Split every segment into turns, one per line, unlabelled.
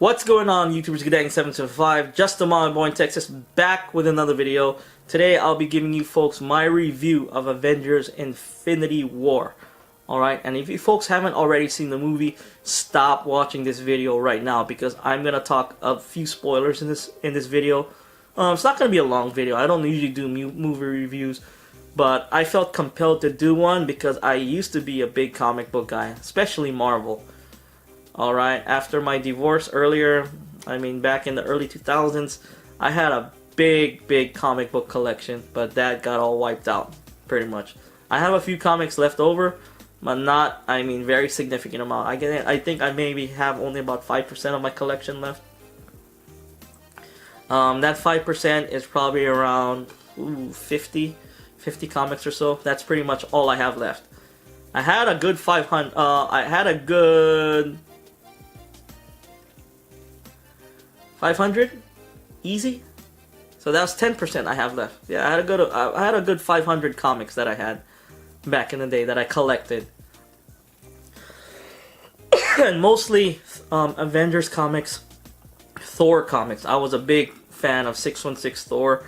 What's going on, YouTubers? Guddang 775, just a mom boy in Texas, back with another video. Today I'll be giving you folks my review of Avengers Infinity War. Alright, and if you folks haven't already seen the movie, stop watching this video right now because I'm gonna talk a few spoilers in this video. It's not gonna be a long video. I don't usually do movie reviews, but I felt compelled to do one because I used to be a big comic book guy, especially Marvel. Alright, after my divorce earlier, back in the early 2000s, I had a big comic book collection, but that got all wiped out, pretty much. I have a few comics left over, but not, very significant amount. I think I maybe have only about 5% of my collection left. That 5% is probably around 50 comics or so. That's pretty much all I have left. I had a good 500, I had a good 500 easy, so that was 10% I have left. Yeah, I had a good 500 comics that I had back in the day that I collected, and mostly Avengers comics, Thor comics. I was a big fan of 616 Thor,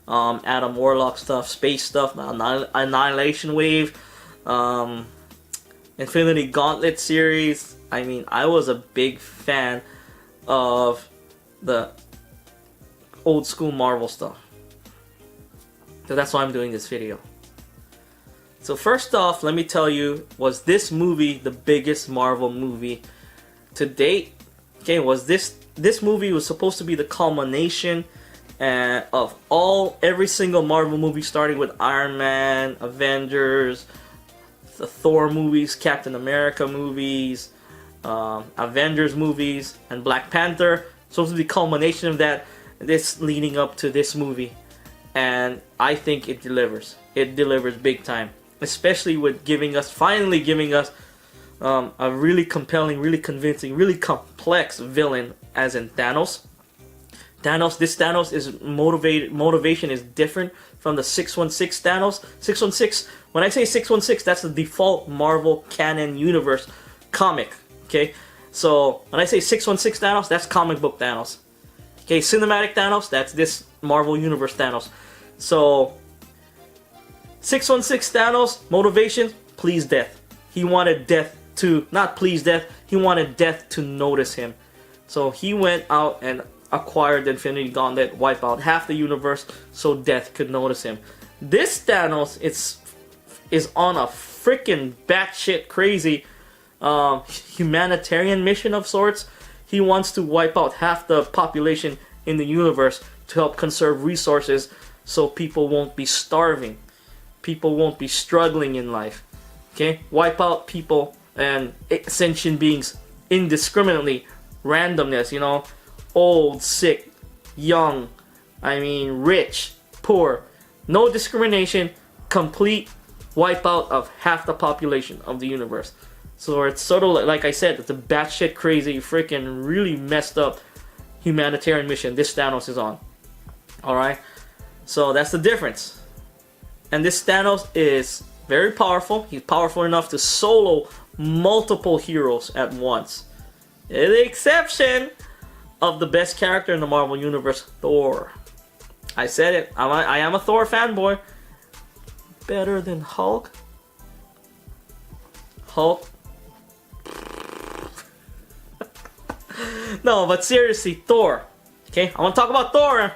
Adam Warlock stuff, space stuff, Annihilation Wave, Infinity Gauntlet series. I was a big fan of the old school Marvel stuff. So that's why I'm doing this video. So first off, let me tell you, was this movie the biggest Marvel movie to date? Okay, this movie was supposed to be the culmination of every single Marvel movie, starting with Iron Man, Avengers, the Thor movies, Captain America movies, Avengers movies, and Black Panther. Supposed to be the culmination of that, this leading up to this movie, and I think it delivers. It delivers big time, especially with finally giving us a really compelling, really convincing, really complex villain, as in Thanos. This Thanos is motivation is different from the 616 Thanos. 616, when I say 616, that's the default Marvel canon universe comic, okay? So when I say 616 Thanos, that's comic book Thanos. Okay, cinematic Thanos, that's this Marvel Universe Thanos. So 616 Thanos, motivation, please death. He wanted death to, not please death, he wanted death to notice him. So he went out and acquired the Infinity Gauntlet, wipe out half the universe so death could notice him. This Thanos is on a freaking batshit crazy humanitarian mission of sorts. He wants to wipe out half the population in the universe to help conserve resources so people won't be starving. People won't be struggling in life. Okay? Wipe out people and sentient beings indiscriminately. Randomness, you know. Old, sick, young, rich, poor. No discrimination. Complete wipeout of half the population of the universe. So it's sort of like I said, it's a batshit crazy, freaking really messed up humanitarian mission this Thanos is on. Alright? So that's the difference. And this Thanos is very powerful. He's powerful enough to solo multiple heroes at once. With the exception of the best character in the Marvel Universe, Thor. I said it. I am a Thor fanboy. Better than Hulk? Hulk? No, but seriously, Thor. Okay, I want to talk about Thor.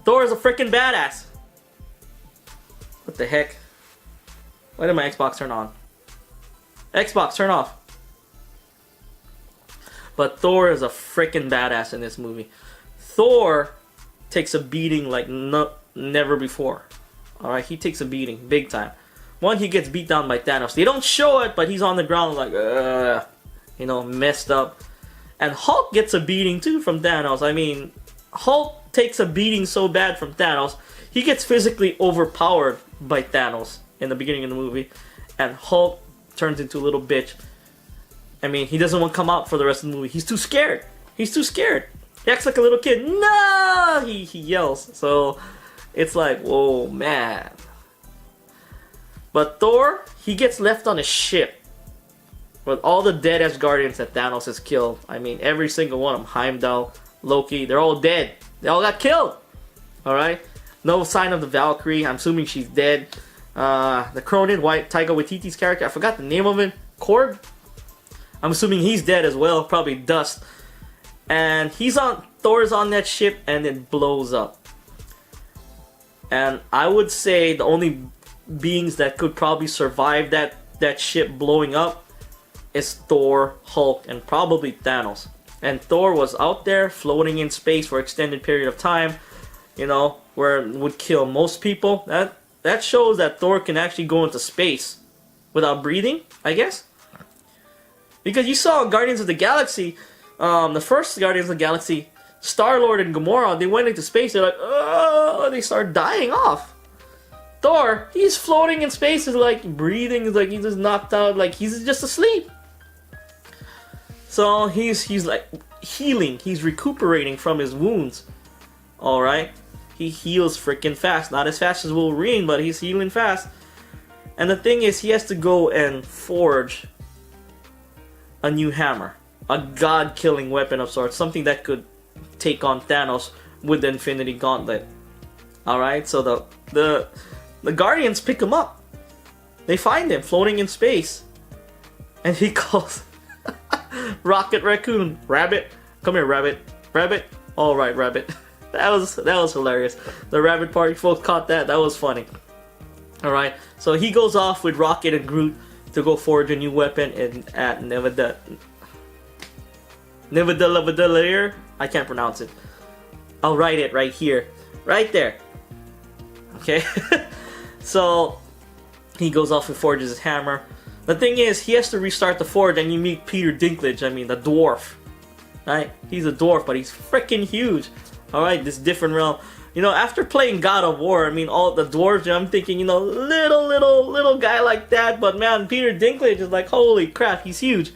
Thor is a freaking badass. What the heck? Why did my Xbox turn on? Xbox, turn off. But Thor is a freaking badass in this movie. Thor takes a beating like never before. Alright, he takes a beating, big time. One, he gets beat down by Thanos. They don't show it, but he's on the ground like, messed up. And Hulk gets a beating too from Thanos. Hulk takes a beating so bad from Thanos, he gets physically overpowered by Thanos in the beginning of the movie. And Hulk turns into a little bitch. He doesn't want to come out for the rest of the movie. He's too scared. He's too scared. He acts like a little kid. No! He yells. So it's like, whoa, man. But Thor, he gets left on a ship. with all the dead Asgardians that Thanos has killed. I mean, every single one of them. Heimdall, Loki, they're all dead. They all got killed. Alright? No sign of the Valkyrie. I'm assuming she's dead. The Cronin, Taika Waititi's character, I forgot the name of him. Korg? I'm assuming he's dead as well. Probably dust. And Thor's on that ship and it blows up. And I would say the only beings that could probably survive that ship blowing up is Thor, Hulk, and probably Thanos. And Thor was out there floating in space for an extended period of time, you know, where it would kill most people. That shows that Thor can actually go into space without breathing, I guess. Because you saw Guardians of the Galaxy, the first Guardians of the Galaxy, Star-Lord and Gamora, they went into space, they're like, oh, they start dying off. Thor, he's floating in space, is like breathing, is like he's just knocked out, like he's just asleep. So he's like healing, he's recuperating from his wounds. Alright? He heals freaking fast. Not as fast as Wolverine, but he's healing fast. And the thing is, he has to go and forge a new hammer. A god-killing weapon of sorts. Something that could take on Thanos with the Infinity Gauntlet. Alright, so the Guardians pick him up. They find him floating in space. And he calls Rocket Raccoon, Rabbit, come here, Rabbit, Rabbit. Alright, Rabbit. That was hilarious. The Rabbit Party folks caught that. That was funny. Alright, so he goes off with Rocket and Groot to go forge a new weapon at Nidavellir. I can't pronounce it. I'll write it right here. Right there. Okay? So, he goes off and forges his hammer. The thing is, he has to restart the forge and you meet Peter Dinklage, I mean, the dwarf. Right? He's a dwarf, but he's freaking huge. Alright, this different realm. You know, after playing God of War, I mean, all the dwarves, I'm thinking, you know, little guy like that, but man, Peter Dinklage is like, holy crap, he's huge.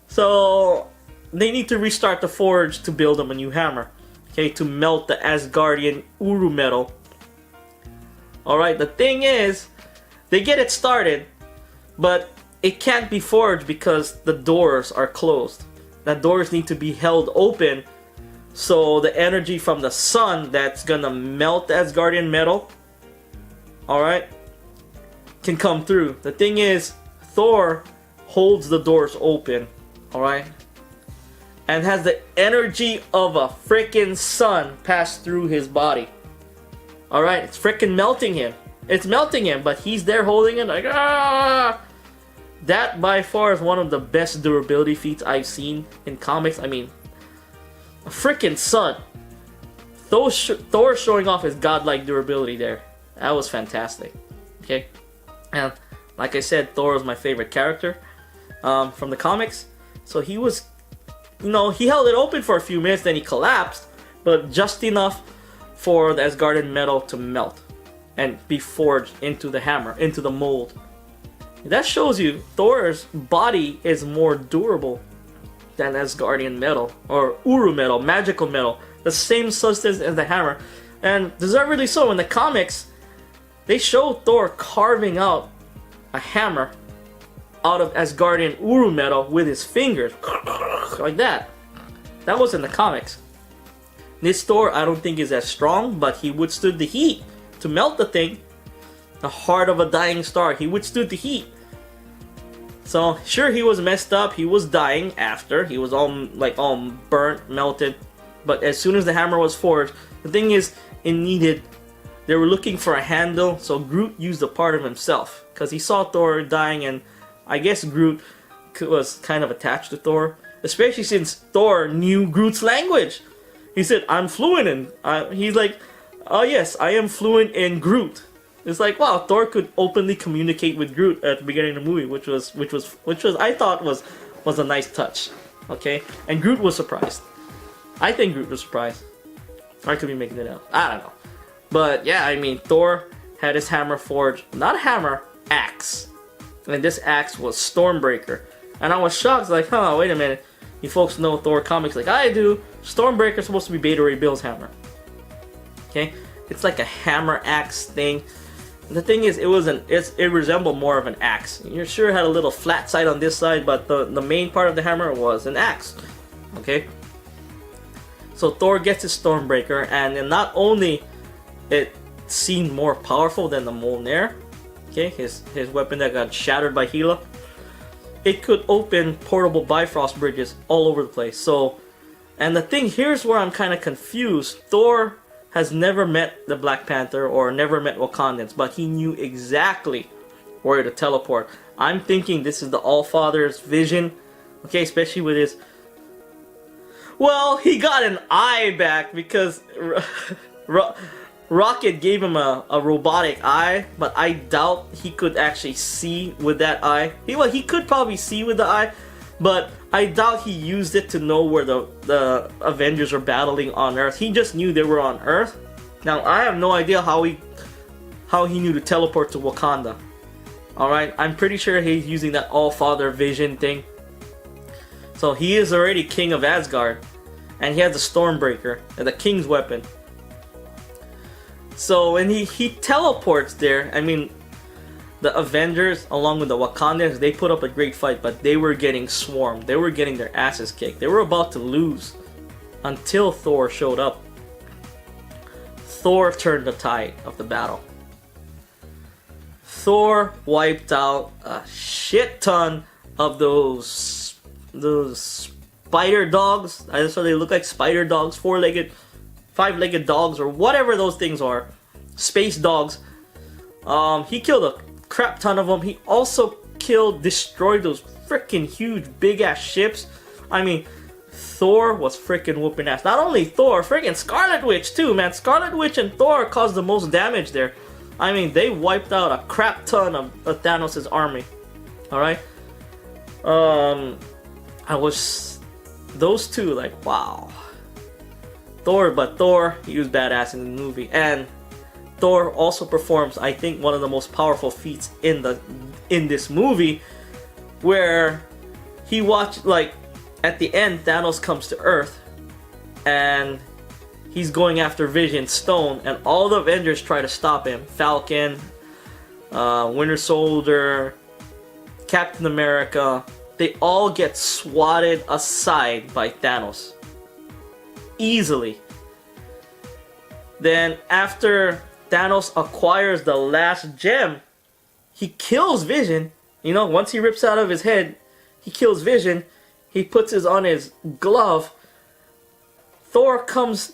So, they need to restart the forge to build him a new hammer. Okay, to melt the Asgardian Uru metal. Alright, the thing is, they get it started, but it can't be forged because the doors are closed. The doors need to be held open so the energy from the sun that's gonna melt the Asgardian metal, alright, can come through. The thing is, Thor holds the doors open, alright, and has the energy of a freaking sun pass through his body. Alright, it's freaking melting him. It's melting him, but he's there holding it like, ah! That by far is one of the best durability feats I've seen in comics. I mean, a freaking sun. Thor showing off his godlike durability there. That was fantastic. Okay? And like I said, Thor was my favorite character from the comics. So he was, you know, he held it open for a few minutes, then he collapsed, but just enough for the Asgardian metal to melt and be forged into the hammer, into the mold. That shows you Thor's body is more durable than Asgardian metal or Uru metal, magical metal, the same substance as the hammer. And deservedly so, in the comics, they show Thor carving out a hammer out of Asgardian Uru metal with his fingers, like that. That was in the comics. This Thor, I don't think is as strong, but he withstood the heat to melt the thing. The heart of a dying star. He withstood the heat. So, sure, he was messed up. He was dying after. He was all burnt, melted. But as soon as the hammer was forged, the thing is, it needed... They were looking for a handle, so Groot used a part of himself. Because he saw Thor dying, and I guess Groot was kind of attached to Thor. Especially since Thor knew Groot's language. He said, I'm fluent in... he's like, oh yes, I am fluent in Groot. It's like, wow, Thor could openly communicate with Groot at the beginning of the movie, which was I thought was a nice touch. Okay? And Groot was surprised. I think Groot was surprised. Or I could be making it up. I don't know. But yeah, I mean, Thor had his hammer forged. Not a hammer, axe. And this axe was Stormbreaker. And I was shocked, like, huh, wait a minute. You folks know Thor comics like I do. Stormbreaker's supposed to be Beta Ray Bill's hammer. Okay? It's like a hammer axe thing. the thing is, it resembled more of an axe. You sure it had a little flat side on this side, but the main part of the hammer was an axe. Okay. So Thor gets his Stormbreaker, and not only it seemed more powerful than the Mjolnir, okay, his weapon that got shattered by Hela, it could open portable Bifrost bridges all over the place. So, and the thing here's where I'm kind of confused. Thor has never met the Black Panther or never met Wakandans, but he knew exactly where to teleport. I'm thinking this is the Allfather's vision, okay, especially with his... Well, he got an eye back because Rocket gave him a robotic eye, but I doubt he could actually see with that eye. He could probably see with the eye, but I doubt he used it to know where the Avengers are battling on Earth. He just knew they were on Earth. Now, I have no idea how he knew to teleport to Wakanda. Alright, I'm pretty sure he's using that All-Father vision thing. So he is already king of Asgard, and he has the Stormbreaker, the king's weapon. So when he teleports there, I mean, the Avengers, along with the Wakandans, they put up a great fight, but they were getting swarmed. They were getting their asses kicked. They were about to lose until Thor showed up. Thor turned the tide of the battle. Thor wiped out a shit ton of those spider dogs. I just saw they look like spider dogs, four-legged, five-legged dogs, or whatever those things are. Space dogs. He killed a crap ton of them. He also destroyed those freaking huge big-ass ships. I mean, Thor was freaking whooping ass. Not only Thor, freaking Scarlet Witch too, man. Scarlet Witch and Thor caused the most damage there. I mean, they wiped out a crap ton of Thanos' army. Alright? Those two, like, wow. Thor, he was badass in the movie. And Thor also performs, I think, one of the most powerful feats in this movie, where he watched, like, at the end, Thanos comes to Earth, and he's going after Vision's stone, and all the Avengers try to stop him. Falcon, Winter Soldier, Captain America, they all get swatted aside by Thanos. Easily. Then after Thanos acquires the last gem, he kills Vision. You know, once he rips out of his head, he kills Vision. He puts his on his glove. Thor comes,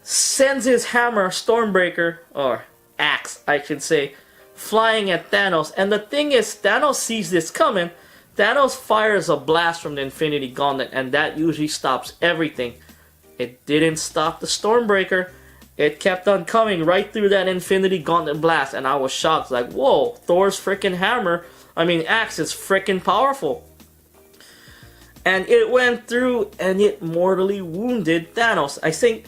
sends his hammer, Stormbreaker, or axe, I should say, flying at Thanos. And the thing is, Thanos sees this coming. Thanos fires a blast from the Infinity Gauntlet, and that usually stops everything. It didn't stop the Stormbreaker. It kept on coming right through that Infinity Gauntlet blast, and I was shocked. Like, whoa, Thor's freaking hammer, axe is freaking powerful. And it went through, and it mortally wounded Thanos. I think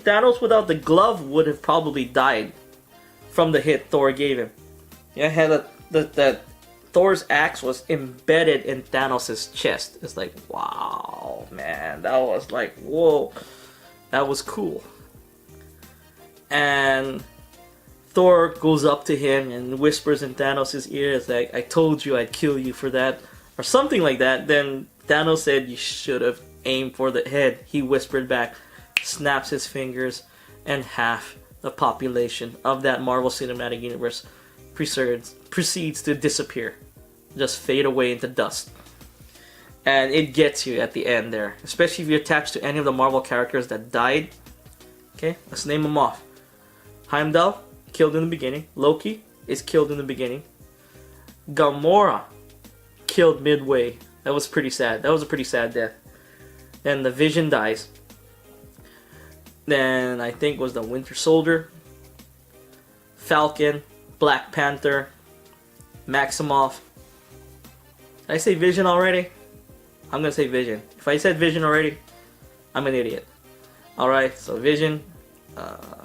Thanos without the glove would have probably died from the hit Thor gave him. Yeah, had that Thor's axe was embedded in Thanos' chest. It's like, wow, man, that was like, whoa, that was cool. And Thor goes up to him and whispers in Thanos' ear, it's like, I told you I'd kill you for that, or something like that. Then Thanos said, you should have aimed for the head. He whispered back, snaps his fingers, and half the population of that Marvel Cinematic Universe proceeds to disappear. Just fade away into dust. And it gets you at the end there. Especially if you're attached to any of the Marvel characters that died. Okay, let's name them off. Heimdall, killed in the beginning. Loki is killed in the beginning. Gamora, killed midway. That was pretty sad. That was a pretty sad death. Then the Vision dies. Then I think was the Winter Soldier, Falcon, Black Panther, Maximoff. Did I say Vision already? I'm gonna say Vision. If I said Vision already, I'm an idiot. Alright, so Vision.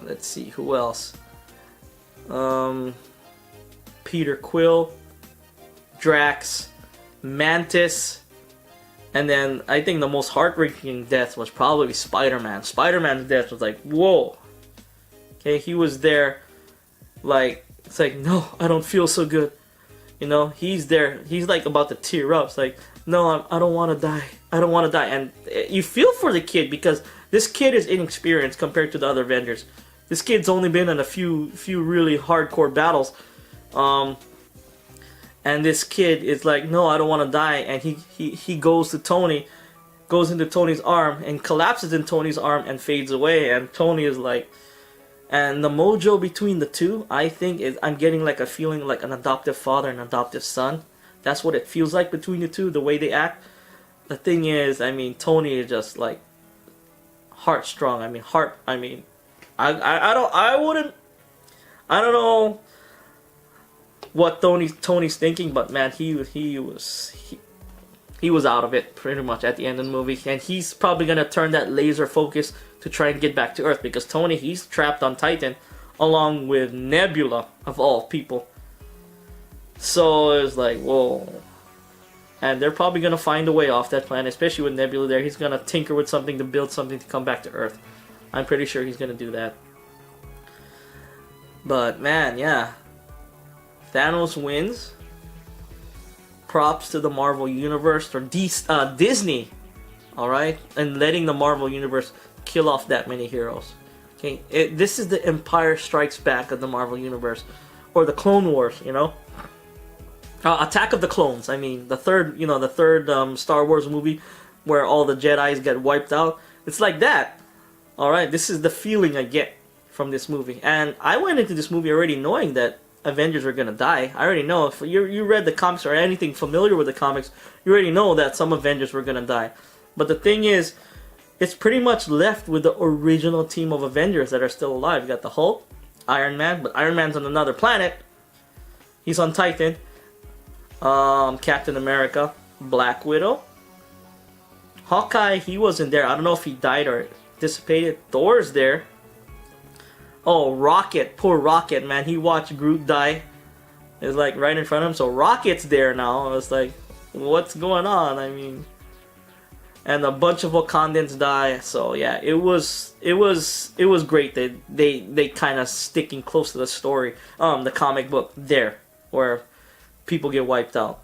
Let's see, who else? Peter Quill, Drax, Mantis, and then I think the most heartbreaking death was probably Spider-Man. Spider-Man's death was like, whoa. Okay, he was there, like, It's like, no, I don't feel so good. You know, he's there. He's like about to tear up. It's like, no, I don't want to die. I don't want to die. And you feel for the kid because this kid is inexperienced compared to the other Avengers. This kid's only been in a few really hardcore battles. And this kid is like, no, I don't want to die. And he goes to Tony, goes into Tony's arm and collapses in Tony's arm and fades away. And Tony is like, and the mojo between the two, I think, is I'm getting like a feeling like an adoptive father and adoptive son. That's what it feels like between the two, the way they act. The thing is, I mean, Tony is just like heartstrong. I mean, I don't know what Tony's thinking, but man, he was out of it pretty much at the end of the movie, and he's probably gonna turn that laser focus to try and get back to Earth because Tony, he's trapped on Titan along with Nebula of all people. So it's like, whoa. And they're probably gonna find a way off that planet, especially with Nebula there. He's gonna tinker with something to build something to come back to Earth. I'm pretty sure he's gonna do that. But man, yeah. Thanos wins. Props to the Marvel Universe or Disney, alright? And letting the Marvel Universe kill off that many heroes. Okay, this is the Empire Strikes Back of the Marvel Universe. Or the Clone Wars, you know? Attack of the Clones, I mean, the third Star Wars movie where all the Jedis get wiped out. It's like that. Alright, this is the feeling I get from this movie. And I went into this movie already knowing that Avengers are gonna die. I already know. If you read the comics or anything familiar with the comics, you already know that some Avengers were gonna die. But the thing is, it's pretty much left with the original team of Avengers that are still alive. You got the Hulk, Iron Man, but Iron Man's on another planet. He's on Titan. Captain America, Black Widow, Hawkeye, he wasn't there. I don't know if he died or dissipated. Thor's there. Oh, Rocket, poor Rocket, man. He watched Groot die. It's like right in front of him. So Rocket's there now. I was like, what's going on? I mean, and a bunch of Wakandans die. So yeah, it was great. They kind of sticking close to the story, the comic book there, where people get wiped out.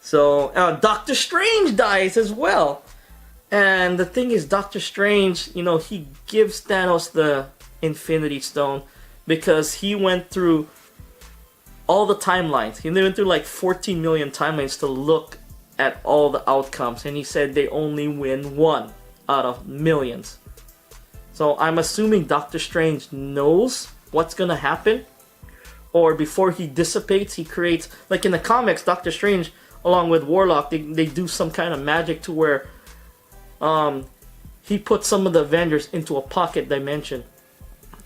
So Doctor Strange dies as well. And the thing is, Doctor Strange, you know, he gives Thanos the Infinity Stone because he went through all the timelines. He went through like 14 million timelines to look at all the outcomes. And he said they only win one out of millions. So I'm assuming Doctor Strange knows what's going to happen. Or before he dissipates, he creates, like in the comics, Doctor Strange, along with Warlock, they do some kind of magic to where he puts some of the Avengers into a pocket dimension,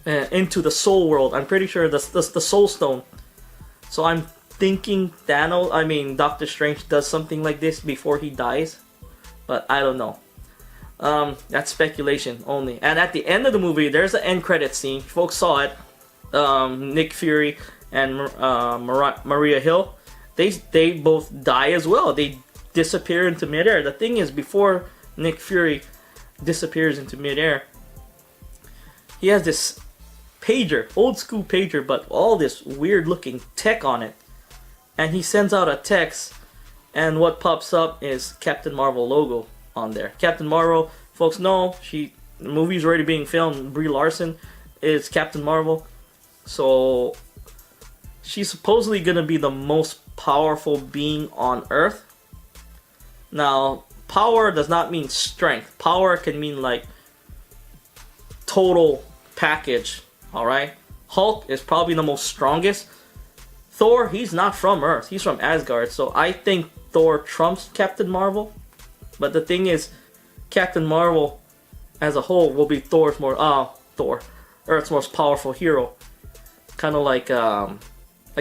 into the Soul World. I'm pretty sure the Soul Stone. So I'm thinking Doctor Strange does something like this before he dies, but I don't know. That's speculation only. And at the end of the movie, there's an end credit scene. Folks saw it. Nick Fury and Maria Hill, they both die as well. They disappear into midair. The thing is, before Nick Fury disappears into midair, he has this pager, old school pager, but all this weird looking tech on it. And he sends out a text, and what pops up is Captain Marvel logo on there. Captain Marvel, folks know, the movie's already being filmed. Brie Larson is Captain Marvel. So she's supposedly going to be the most powerful being on Earth. Now, power does not mean strength. Power can mean like total package, alright? Hulk is probably the most strongest. Thor, he's not from Earth. He's from Asgard. So I think Thor trumps Captain Marvel. But the thing is, Captain Marvel as a whole will be Earth's most powerful hero. Kind of like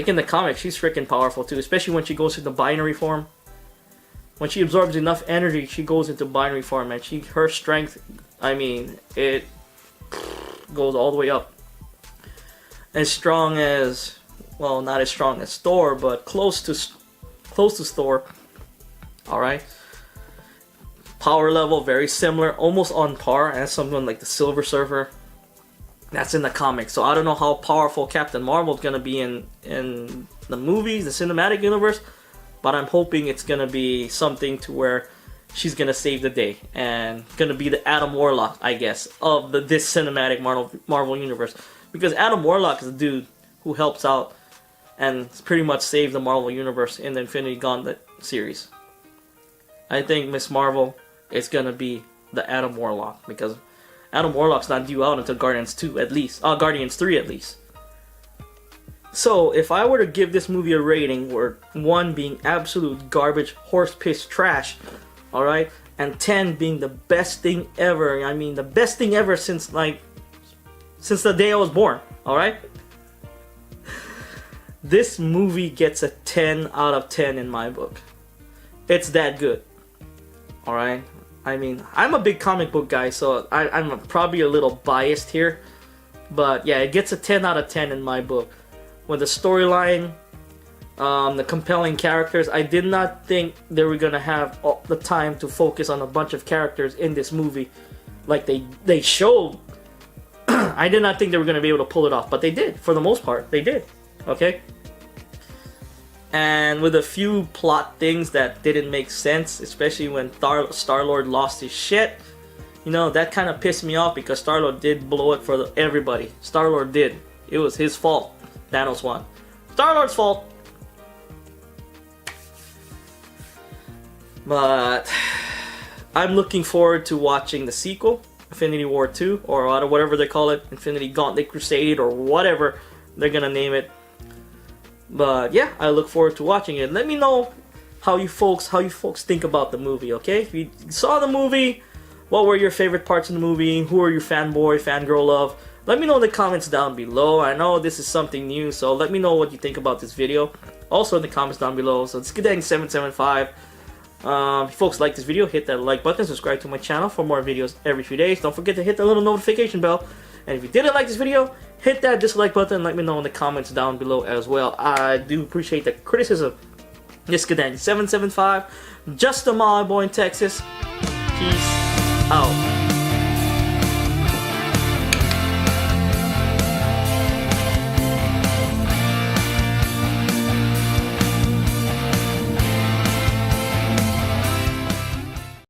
in the comics, she's freaking powerful too, especially when she goes into binary form. When she absorbs enough energy, she goes into binary form, and her strength, I mean, it goes all the way up. As strong as, well, not as strong as Thor, but close to Thor. All right. Power level very similar, almost on par as someone like the Silver Surfer. That's in the comics. So I don't know how powerful Captain Marvel is gonna be in the movies, the cinematic universe, but I'm hoping it's gonna be something to where she's gonna save the day and gonna be the Adam Warlock, I guess, of this cinematic Marvel universe. Because Adam Warlock is a dude who helps out and pretty much saved the Marvel universe in the Infinity Gauntlet series. I think Miss Marvel is gonna be the Adam Warlock because Adam Warlock's not due out until Guardians 3 at least. So if I were to give this movie a rating, where 1 being absolute garbage, horse piss trash, alright, and 10 being the best thing ever, I mean the best thing ever since the day I was born, alright? This movie gets a 10 out of 10 in my book. It's that good, alright? I mean, I'm a big comic book guy, so I'm probably a little biased here. But yeah, it gets a 10 out of 10 in my book. With the storyline, the compelling characters, I did not think they were going to have all the time to focus on a bunch of characters in this movie. Like they showed. I did not think they were going to be able to pull it off, but they did. For the most part, they did. Okay? And with a few plot things that didn't make sense, especially when Star-Lord lost his shit, you know, that kind of pissed me off because Star-Lord did blow it for everybody. Star-Lord did. It was his fault. Thanos won. Star-Lord's fault. But I'm looking forward to watching the sequel, Infinity War 2, or whatever they call it, Infinity Gauntlet Crusade, or whatever they're gonna name it. But yeah, I look forward to watching it. Let me know how you folks think about the movie, okay? If you saw the movie, what were your favorite parts of the movie? Who are you fanboy, fangirl of? Let me know in the comments down below. I know this is something new, so let me know what you think about this video. Also in the comments down below. So it's Guddang775. If you folks like this video, hit that like button, subscribe to my channel for more videos every few days. Don't forget to hit the little notification bell. And if you didn't like this video, hit that dislike button and let me know in the comments down below as well. I do appreciate the criticism. This Guddang775, just a Molly boy in Texas. Peace out.